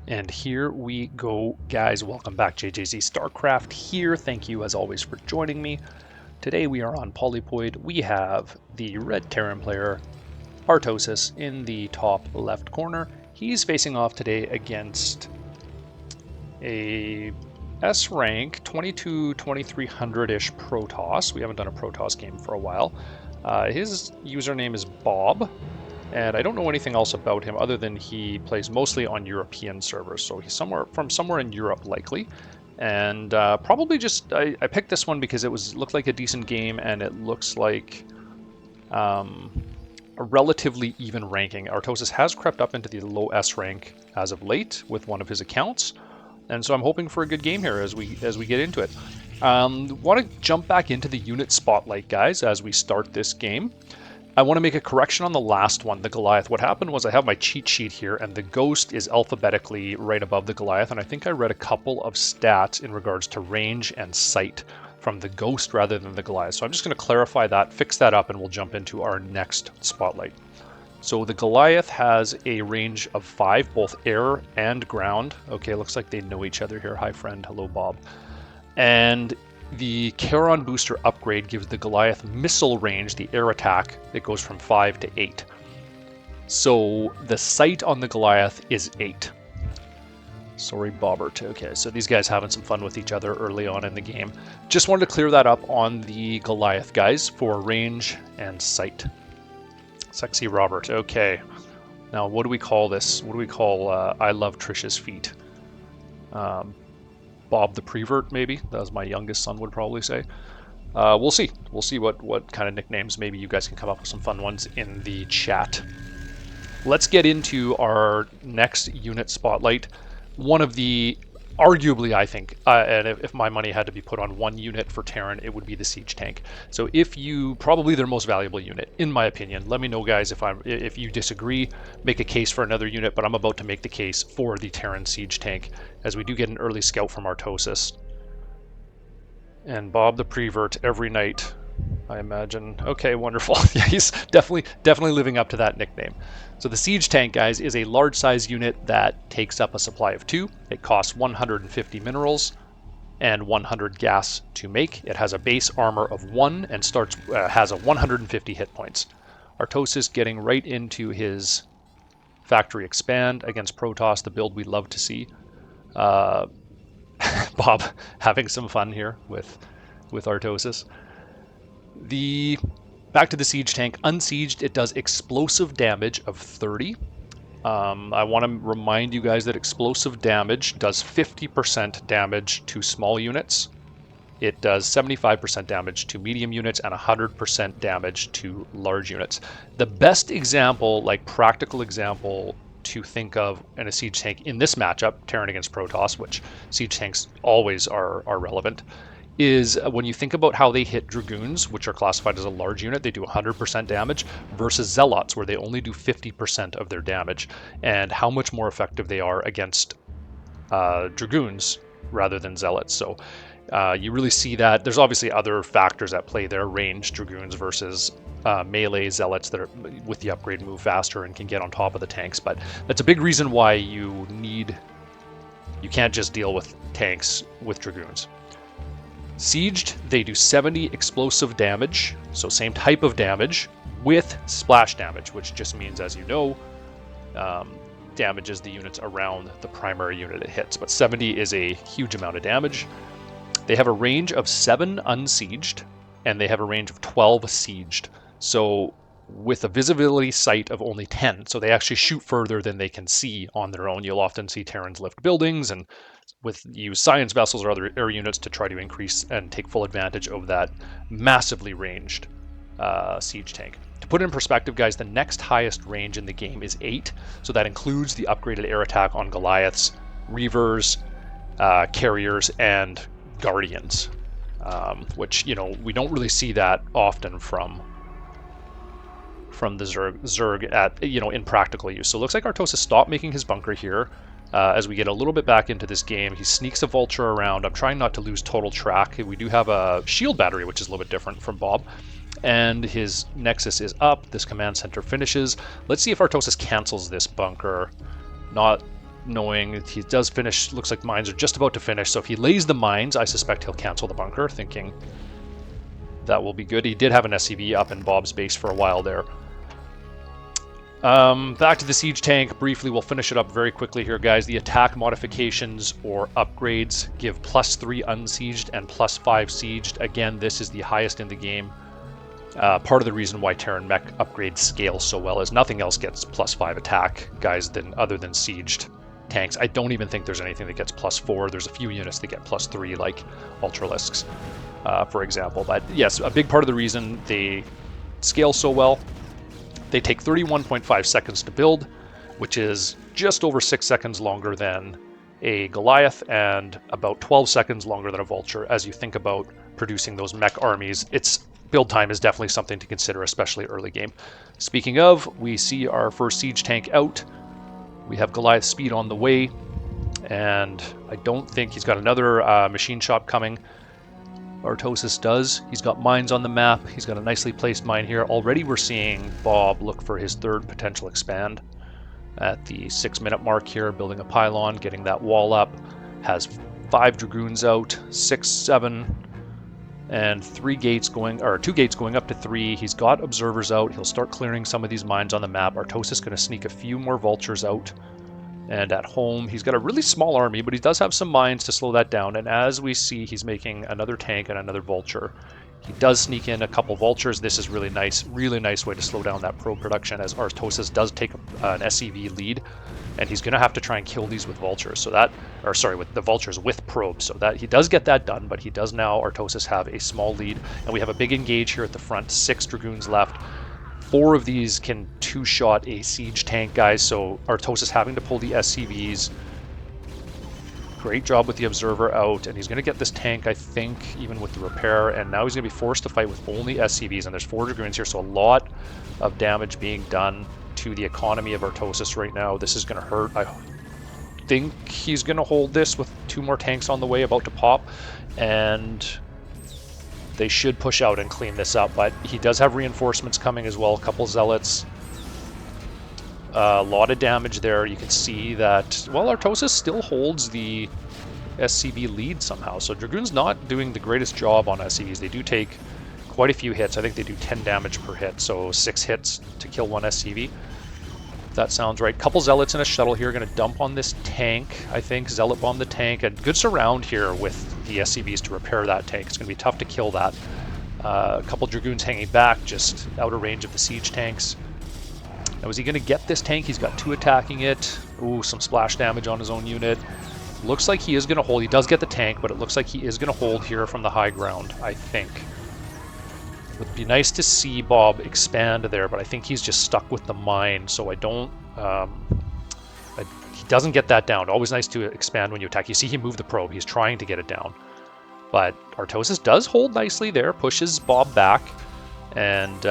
And here we go, guys. Welcome back. JJZ Starcraft here. Thank you, as always, for joining me. Today we are on Polypoid. We have the red Terran player, Artosis, in the top left corner. He's facing off today against a S rank 2300-ish Protoss. We haven't done a Protoss game for a while. His username is Bob. And I don't know anything else about him other than he plays mostly on European servers. So he's somewhere in Europe, likely. And probably just, I picked this one because it looked like a decent game, and it looks like a relatively even ranking. Artosis has crept up into the low S rank as of late with one of his accounts. And so I'm hoping for a good game here as we get into it. Want to jump back into the unit spotlight, guys, as we start this game. I want to make a correction on the last one, the Goliath. What happened was I have my cheat sheet here, and the Ghost is alphabetically right above the Goliath, and I think I read a couple of stats in regards to range and sight from the Ghost rather than the Goliath. So I'm just going to clarify that, fix that up, and we'll jump into our next spotlight. So the Goliath has a range of 5, both air and ground. Okay, looks like they know each other here. Hi, friend. Hello, Bob. And the Charon booster upgrade gives the Goliath missile range, the air attack, it goes from 5 to 8. So the sight on the Goliath is 8. Sorry, Bobbert. Okay, so these guys having some fun with each other early on in the game. Just wanted to clear that up on the Goliath, guys, for range and sight. Sexy Robert. Okay. Now, what do we call this? What do we call I Love Trish's Feet? Bob the Prevert, maybe? That was my youngest son would probably say. We'll see. We'll see what kind of nicknames. Maybe you guys can come up with some fun ones in the chat. Let's get into our next unit spotlight. One of the, arguably, I think, and if my money had to be put on one unit for Terran, it would be the Siege Tank. So probably their most valuable unit, in my opinion. Let me know, guys, if you disagree, make a case for another unit, but I'm about to make the case for the Terran Siege Tank, as we do get an early scout from Artosis. And Bob the Prevert every night, I imagine. Okay, wonderful. Yeah, he's definitely living up to that nickname. So the Siege Tank, guys, is a large size unit that takes up a supply of 2. It costs 150 minerals and 100 gas to make. It has a base armor of 1 and has a 150 hit points. Artosis getting right into his factory expand against Protoss, the build we love to see. Bob having some fun here with Artosis. Back to the Siege Tank. Unsieged, it does explosive damage of 30. I want to remind you guys that explosive damage does 50% damage to small units. It does 75% damage to medium units and 100% damage to large units. The best example, like practical example, to think of in a Siege Tank in this matchup, Terran against Protoss, which Siege Tanks always are relevant, is when you think about how they hit Dragoons, which are classified as a large unit, they do 100% damage, versus Zealots, where they only do 50% of their damage, and how much more effective they are against Dragoons rather than Zealots. So you really see that. There's obviously other factors at play there, range Dragoons versus melee Zealots that are, with the upgrade, move faster and can get on top of the tanks, but that's a big reason why you can't just deal with tanks with Dragoons. Sieged, they do 70 explosive damage, so same type of damage, with splash damage, which just means, as you know, damages the units around the primary unit it hits. But 70 is a huge amount of damage. They have a range of 7 unsieged, and they have a range of 12 sieged. So with a visibility sight of only 10, so they actually shoot further than they can see on their own. You'll often see Terrans lift buildings and use science vessels or other air units to try to increase and take full advantage of that massively ranged Siege Tank. To put it in perspective, guys, the next highest range in the game is 8, so that includes the upgraded air attack on Goliaths, Reavers, Carriers, and Guardians, which, we don't really see that often from the Zerg at, in practical use. So it looks like Artosis stopped making his bunker here. As we get a little bit back into this game, he sneaks a vulture around. I'm trying not to lose total track. We do have a shield battery, which is a little bit different from Bob. And his nexus is up. This command center finishes. Let's see if Artosis cancels this bunker. Not knowing that he does finish. Looks like mines are just about to finish, so if he lays the mines, I suspect he'll cancel the bunker, thinking that will be good. He did have an SCV up in Bob's base for a while there. Back to the siege tank. Briefly, we'll finish it up very quickly here, guys. The attack modifications or upgrades give +3 unsieged and +5 sieged. Again, this is the highest in the game. Part of the reason why Terran mech upgrades scale so well is nothing else gets +5 attack, guys, other than sieged tanks. I don't even think there's anything that gets +4. There's a few units that get +3, like Ultralisks, for example. But yes, a big part of the reason they scale so well, they take 31.5 seconds to build, which is just over 6 seconds longer than a Goliath and about 12 seconds longer than a Vulture. As you think about producing those mech armies, its build time is definitely something to consider, especially early game. Speaking of, we see our first siege tank out. We have Goliath speed on the way, and I don't think he's got another machine shop coming. Artosis does. He's got mines on the map. He's got a nicely placed mine here. Already we're seeing Bob look for his third potential expand at the 6-minute mark here, building a pylon, getting that wall up. Has 5 Dragoons out, 6, 7, and 3 gates going, or 2 gates going up to 3. He's got observers out. He'll start clearing some of these mines on the map. Artosis is going to sneak a few more vultures out. And at home, he's got a really small army, but he does have some mines to slow that down. And as we see, he's making another tank and another vulture. He does sneak in a couple vultures. This is really nice way to slow down that probe production, as Artosis does take an SCV lead, and he's going to have to try and kill these with vultures. So that, or sorry, with the vultures with probes. So that he does get that done, but he does now, Artosis, have a small lead. And we have a big engage here at the front. 6 Dragoons left. 4 of these can 2-shot a siege tank, guys. So Artosis having to pull the SCVs. Great job with the observer out, and he's going to get this tank, I think, even with the repair. And now he's going to be forced to fight with only SCVs, and there's 4 Dragoons here, so a lot of damage being done to the economy of Artosis right now. This is going to hurt. I think he's going to hold this with 2 more tanks on the way about to pop, and they should push out and clean this up. But he does have reinforcements coming as well, a couple zealots. A lot of damage there. You can see that, well, Artosis still holds the SCV lead somehow. So Dragoon's not doing the greatest job on SCVs. They do take quite a few hits. I think they do 10 damage per hit, so 6 hits to kill 1 SCV. That sounds right. Couple zealots in a shuttle here, going to dump on this tank, I think. Zealot bomb the tank. A good surround here with the SCVs to repair that tank. It's going to be tough to kill that. A couple Dragoons hanging back, just out of range of the siege tanks. Now, is he going to get this tank? He's got 2 attacking it. Ooh, some splash damage on his own unit. Looks like he is going to hold. He does get the tank, but it looks like he is going to hold here from the high ground, I think. It would be nice to see Bob expand there, but I think he's just stuck with the mine, so I don't... he doesn't get that down. Always nice to expand when you attack. You see he moved the probe. He's trying to get it down. But Artosis does hold nicely there, pushes Bob back, and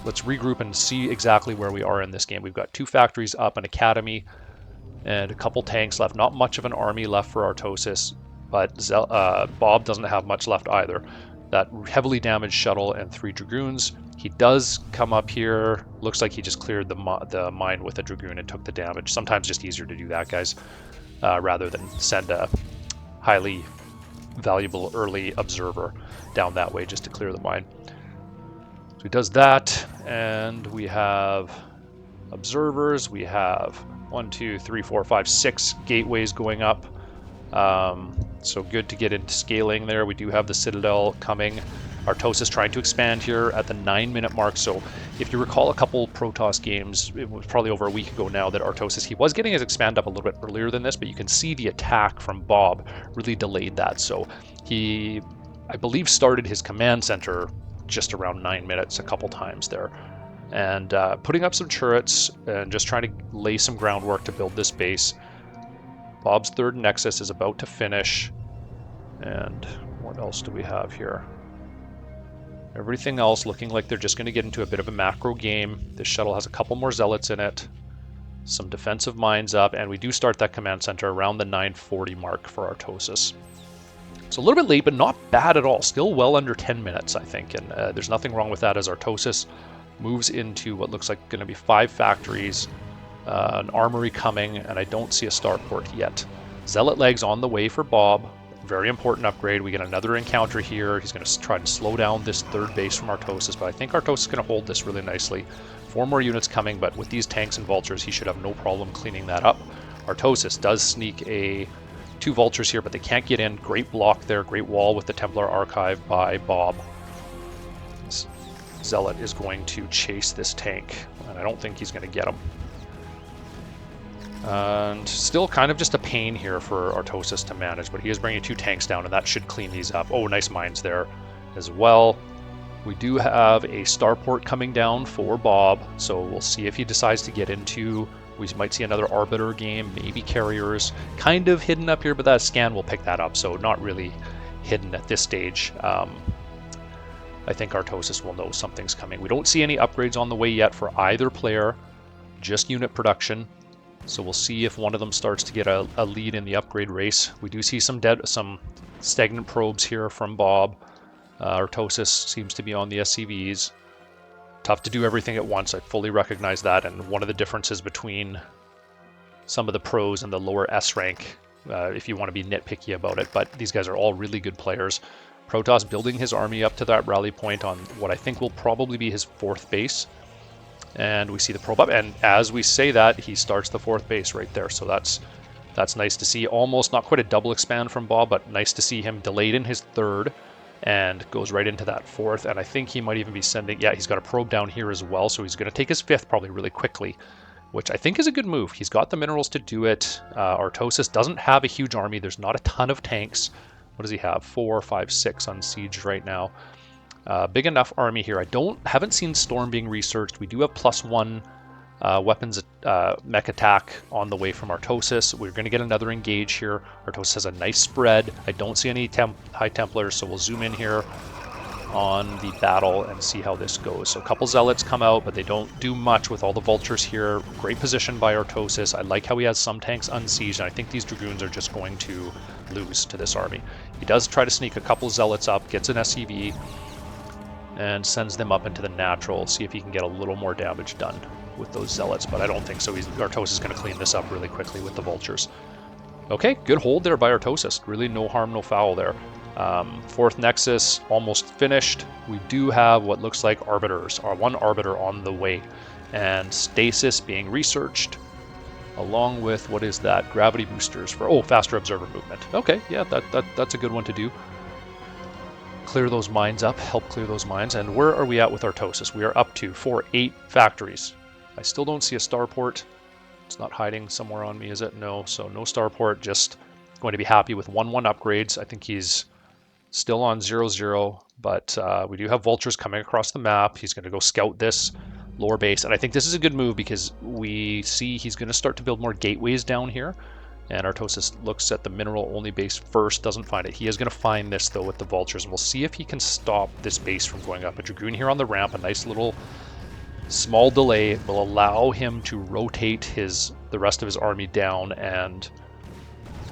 let's regroup and see exactly where we are in this game. We've got 2 factories up, an academy, and a couple tanks left. Not much of an army left for Artosis, but Bob doesn't have much left either. That heavily damaged shuttle and 3 Dragoons. He does come up here. Looks like he just cleared the mine with a Dragoon and took the damage. Sometimes just easier to do that, guys, rather than send a highly valuable early observer down that way just to clear the mine. So he does that, and we have observers. We have 1, 2, 3, 4, 5, 6 gateways going up. So good to get into scaling there. We do have the Citadel coming. Artosis trying to expand here at the 9-minute mark. So if you recall a couple Protoss games, it was probably over a week ago now, that Artosis, he was getting his expand up a little bit earlier than this, but you can see the attack from Bob really delayed that. So he, I believe, started his command center just around 9 minutes a couple times there. And putting up some turrets and just trying to lay some groundwork to build this base. Bob's 3rd Nexus is about to finish. And what else do we have here? Everything else looking like they're just going to get into a bit of a macro game. This shuttle has a couple more zealots in it. Some defensive mines up. And we do start that command center around the 9:40 mark for Artosis. It's a little bit late, but not bad at all. Still well under 10 minutes, I think. And there's nothing wrong with that, as Artosis moves into what looks like going to be 5 factories. an armory coming, and I don't see a starport yet. Zealot legs on the way for Bob. Very important upgrade. We get another encounter here. He's going to try to slow down this third base from Artosis, but I think Artosis is going to hold this really nicely. 4 more units coming, but with these tanks and vultures, he should have no problem cleaning that up. Artosis does sneak 2 vultures here, but they can't get in. Great block there, great wall with the Templar Archive by Bob. Zealot is going to chase this tank, and I don't think he's going to get him. And still kind of just a pain here for Artosis to manage, but he is bringing 2 tanks down, and that should clean these up. Oh, nice mines there as well. We do have a starport coming down for Bob, so we'll see if he decides to get into. We might see another Arbiter game, maybe carriers. Kind of hidden up here, but that scan will pick that up, so not really hidden at this stage. I think Artosis will know something's coming. We don't see any upgrades on the way yet for either player, just unit production. So we'll see if one of them starts to get a lead in the upgrade race. We do see some stagnant probes here from Bob. Artosis seems to be on the SCVs. Tough to do everything at once, I fully recognize that, and one of the differences between some of the pros and the lower S rank, if you want to be nitpicky about it, but these guys are all really good players. Protoss building his army up to that rally point on what I think will probably be his 4th base. And we see the probe up, and as we say that, he starts the 4th base right there. So that's nice to see. Almost not quite a double expand from Bob, but nice to see him delayed in his 3rd and goes right into that 4th. And I think he might even be sending, yeah, he's got a probe down here as well. So he's going to take his 5th probably really quickly, which I think is a good move. He's got the minerals to do it. Artosis doesn't have a huge army. There's not a ton of tanks. What does he have? 4, 5, 6 on siege right now. Big enough army here. Haven't seen Storm being researched. We do have +1 weapons mech attack on the way from Artosis. We're going to get another engage here. Artosis has a nice spread. I don't see any High Templars, so we'll zoom in here on the battle and see how this goes. So a couple Zealots come out, but they don't do much with all the vultures here. Great position by Artosis. I like how he has some tanks unsieged, and I think these Dragoons are just going to lose to this army. He does try to sneak a couple Zealots up, gets an SCV, and sends them up into the natural, see if he can get a little more damage done with those Zealots, but I don't think so. Artosis is going to clean this up really quickly with the vultures. Okay, good hold there by Artosis. Really no harm, no foul there. 4th Nexus almost finished. We do have what looks like Arbiters, or 1 Arbiter on the way, and Stasis being researched, along with, what is that? Gravity boosters for, faster observer movement. Okay, yeah, that's a good one to do. Clear those mines up, help clear those mines. And where are we at with Artosis? We are up to 8 factories. I still don't see a starport. It's not hiding somewhere on me, is it? No, so no starport, just going to be happy with 1-1 upgrades. I think he's still on 0-0, but we do have vultures coming across the map. He's going to go scout this lower base, and I think this is a good move because we see he's going to start to build more gateways down here. And Artosis looks at the mineral-only base first, doesn't find it. He is going to find this, though, with the vultures, and we'll see if he can stop this base from going up. A Dragoon here on the ramp, a nice little small delay will allow him to rotate the rest of his army down and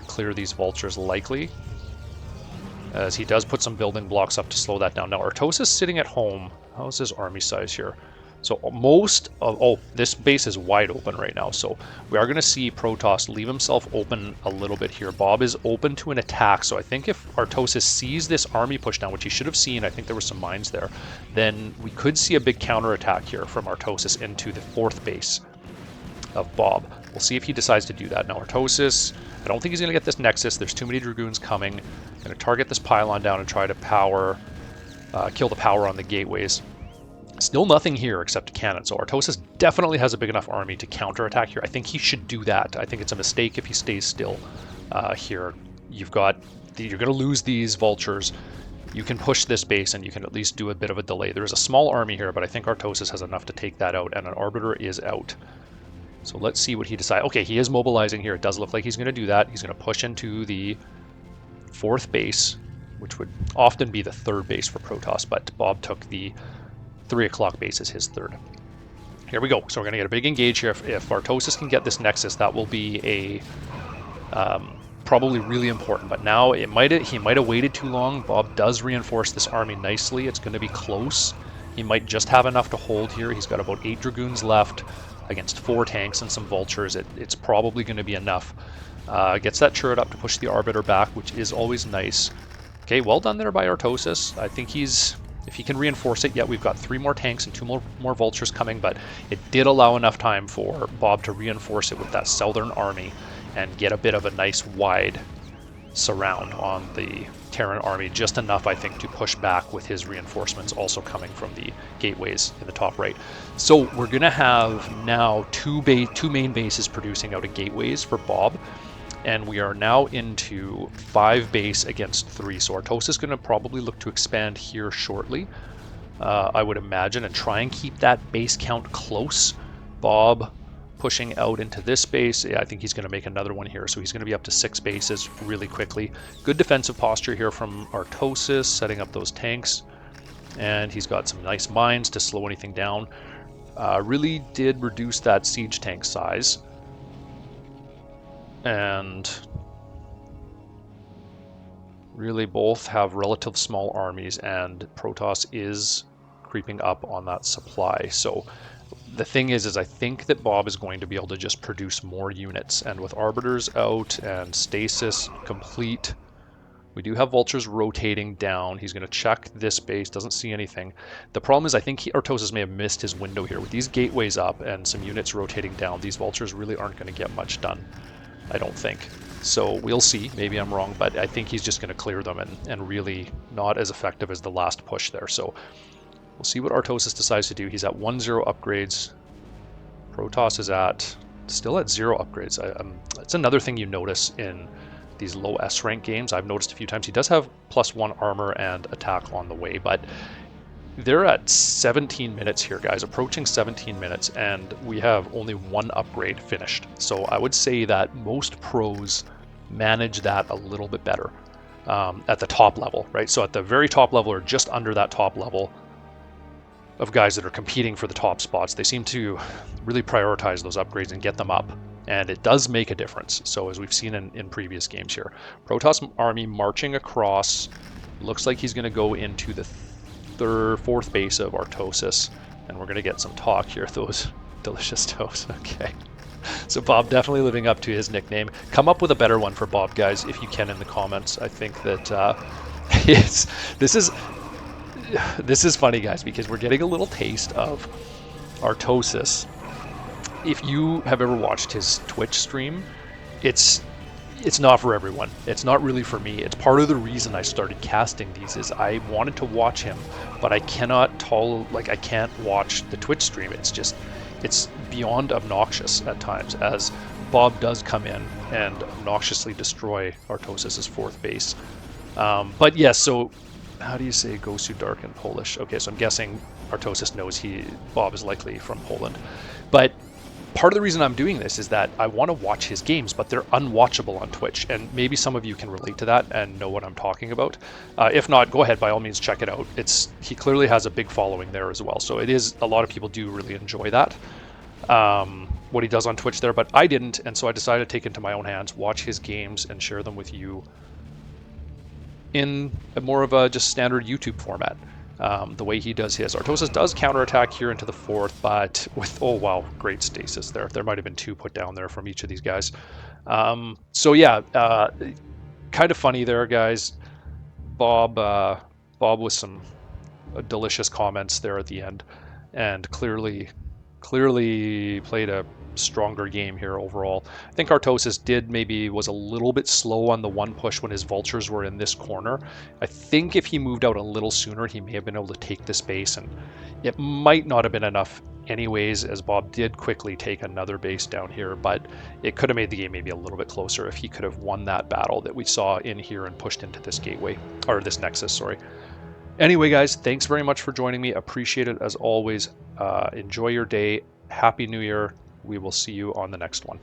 clear these vultures likely, as he does put some building blocks up to slow that down. Now, Artosis sitting at home. How's his army size here? So this base is wide open right now. So we are going to see Protoss leave himself open a little bit here. Bob is open to an attack. So I think if Artosis sees this army push down, which he should have seen, I think there were some mines there, then we could see a big counterattack here from Artosis into the 4th base of Bob. We'll see if he decides to do that. Now, Artosis, I don't think he's going to get this Nexus. There's too many Dragoons coming. Going to target this pylon down and try to kill the power on the gateways. Still nothing here except a cannon, so Artosis definitely has a big enough army to counterattack here. I think he should do that. I think it's a mistake if he stays still here. You're going to lose these vultures. You can push this base and you can at least do a bit of a delay. There is a small army here, but I think Artosis has enough to take that out, and an Arbiter is out. So let's see what he decides. Okay, he is mobilizing here. It does look like he's going to do that. He's going to push into the 4th base, which would often be the 3rd base for Protoss, but Bob took the 3 o'clock base as his 3rd. Here we go. So we're going to get a big engage here. If Artosis can get this Nexus, that will be probably really important. But now he might have waited too long. Bob does reinforce this army nicely. It's going to be close. He might just have enough to hold here. He's got about 8 Dragoons left. against 4 tanks and some vultures, it's probably going to be enough. Gets that turret up to push the Arbiter back, which is always nice. Okay, well done there by Artosis. I think he's... If he can reinforce it, we've got 3 more tanks and 2 more vultures coming, but it did allow enough time for Bob to reinforce it with that southern army and get a bit of a nice wide surround on the Terran army, just enough, I think, to push back with his reinforcements also coming from the gateways in the top right. So we're going to have now two main bases producing out of gateways for Bob, and we are now into 5 base against 3. So Artosis is going to probably look to expand here shortly, I would imagine, and try and keep that base count close. Bob pushing out into this base. Yeah, I think he's going to make another one here, so he's going to be up to 6 bases really quickly. Good defensive posture here from Artosis, setting up those tanks, and he's got some nice mines to slow anything down. Really did reduce that siege tank size, and really both have relative small armies, and Protoss is creeping up on that supply. So the thing is I think that Bob is going to be able to just produce more units, and with Arbiters out and Stasis complete, we do have Vultures rotating down. He's going to check this base, doesn't see anything. The problem is I think Artosis may have missed his window here. With these gateways up and some units rotating down, these Vultures really aren't going to get much done, I don't think. So we'll see, maybe I'm wrong, but I think he's just going to clear them and really not as effective as the last push there. So we'll see what Artosis decides to do. He's at 1-0 upgrades. Protoss is still at 0 upgrades. It's another thing you notice in these low S rank games. I've noticed a few times he does have +1 armor and attack on the way, but they're at 17 minutes here, guys, approaching 17 minutes, and we have only 1 upgrade finished. So I would say that most pros manage that a little bit better at the top level, right? So at the very top level, or just under that top level of guys that are competing for the top spots, they seem to really prioritize those upgrades and get them up, and it does make a difference. So as we've seen in previous games here, Protoss army marching across, looks like he's going to go into the 4th base of Artosis, and we're going to get some talk here. Those delicious toes. Okay, so Bob definitely living up to his nickname. Come up with a better one for Bob, guys, if you can, in the comments. I think that this is funny, guys, because we're getting a little taste of Artosis. If you have ever watched his Twitch stream, it's not for everyone. It's not really for me. It's part of the reason I started casting these is I wanted to watch him, but I cannot I can't watch the Twitch stream. It's beyond obnoxious at times, as Bob does come in and obnoxiously destroy Artosis' 4th base. But yes, so how do you say Gosu Dark in Polish? Okay, so I'm guessing Artosis knows Bob is likely from Poland. But part of the reason I'm doing this is that I want to watch his games, but they're unwatchable on Twitch, and maybe some of you can relate to that and know what I'm talking about. If not, go ahead, by all means, check it out. He clearly has a big following there as well, so a lot of people do really enjoy that, what he does on Twitch there, but I didn't, and so I decided to take it into my own hands, watch his games, and share them with you in a more of a just standard YouTube format. The way he does his. Artosis does counterattack here into the 4th, but with, oh wow, great stasis there. There might have been 2 put down there from each of these guys. So yeah, kind of funny there, guys. Bob with some delicious comments there at the end, and clearly played a stronger game here overall. I think Artosis was a little bit slow on the 1 push when his Vultures were in this corner. I think if he moved out a little sooner, he may have been able to take this base, and it might not have been enough anyways, as Bob did quickly take another base down here, but it could have made the game maybe a little bit closer if he could have won that battle that we saw in here and pushed into this gateway, or this nexus, sorry. Anyway, guys, thanks very much for joining me. Appreciate it as always. Enjoy your day. Happy New Year. We will see you on the next one.